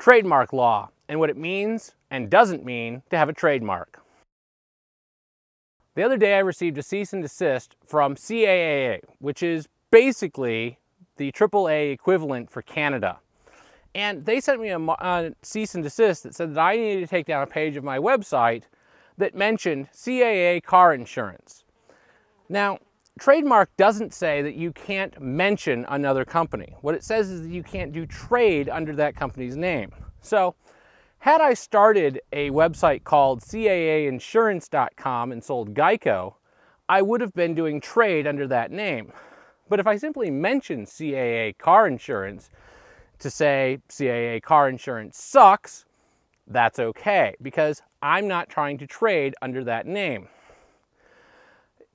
trademark law and what it means and doesn't mean to have a trademark. The other day I received a cease and desist from CAA, which is basically the AAA equivalent for Canada. And they sent me a cease and desist that said that I needed to take down a page of my website that mentioned CAA car insurance. Now, trademark doesn't say that you can't mention another company. What it says is that you can't do trade under that company's name. So, had I started a website called CAAinsurance.com and sold Geico, I would have been doing trade under that name. But if I simply mention CAA car insurance to say CAA car insurance sucks, that's okay, because I'm not trying to trade under that name.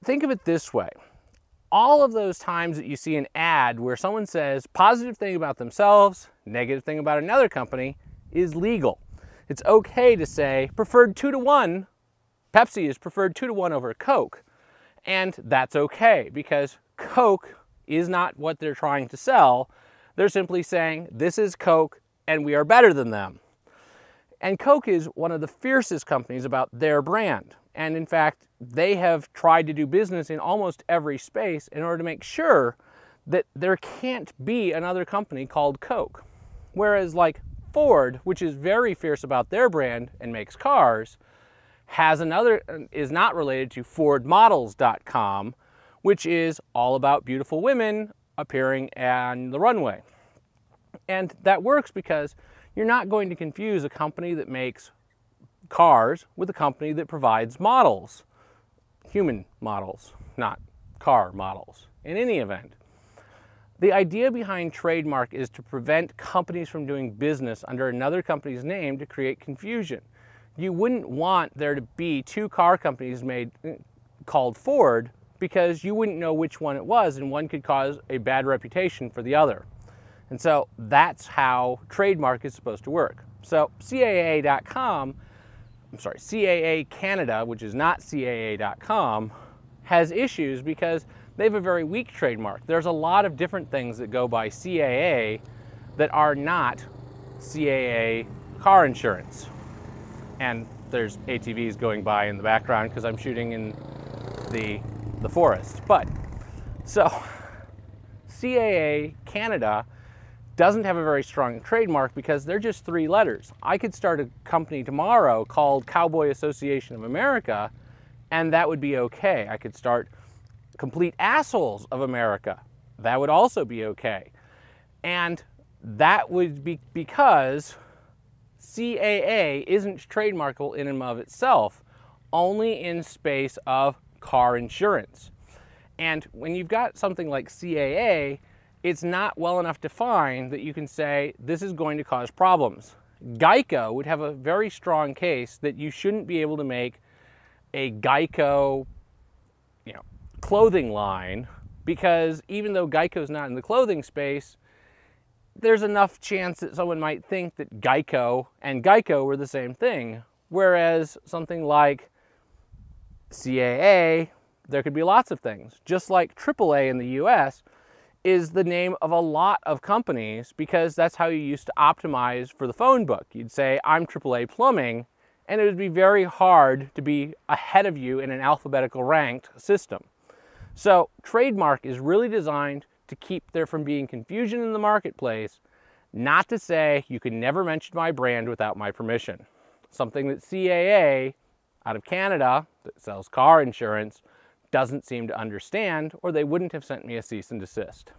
Think of it this way. All of those times that you see an ad where someone says positive thing about themselves, negative thing about another company is legal. It's okay to say preferred 2-to-1, Pepsi is preferred 2-to-1 over Coke. And that's okay because Coke is not what they're trying to sell. They're simply saying this is Coke and we are better than them. And Coke is one of the fiercest companies about their brand. And in fact, they have tried to do business in almost every space in order to make sure that there can't be another company called Coke. Whereas like Ford, which is very fierce about their brand and makes cars, is not related to FordModels.com, which is all about beautiful women appearing on the runway. And that works because you're not going to confuse a company that makes cars with a company that provides models. Human models, not car models, in any event. The idea behind trademark is to prevent companies from doing business under another company's name to create confusion. You wouldn't want there to be two car companies called Ford because you wouldn't know which one it was and one could cause a bad reputation for the other. And so that's how trademark is supposed to work. So CAA.com, CAA Canada, which is not CAA.com, has issues because they have a very weak trademark. There's a lot of different things that go by CAA that are not CAA car insurance. And there's ATVs going by in the background because I'm shooting in the forest. But, so, CAA Canada doesn't have a very strong trademark because they're just 3 letters. I could start a company tomorrow called Cowboy Association of America, and that would be okay. I could start Complete Assholes of America. That would also be okay. And that would be because CAA isn't trademarkable in and of itself, only in space of car insurance. And when you've got something like CAA, it's not well enough defined that you can say this is going to cause problems. Geico would have a very strong case that you shouldn't be able to make a Geico, clothing line, because even though Geico's not in the clothing space, there's enough chance that someone might think that Geico and Geico were the same thing. Whereas something like CAA, there could be lots of things. Just like AAA in the US is the name of a lot of companies because that's how you used to optimize for the phone book. You'd say, I'm AAA Plumbing, and it would be very hard to be ahead of you in an alphabetical ranked system. So trademark is really designed to keep there from being confusion in the marketplace, not to say you can never mention my brand without my permission. Something that CAA out of Canada that sells car insurance doesn't seem to understand, or they wouldn't have sent me a cease and desist.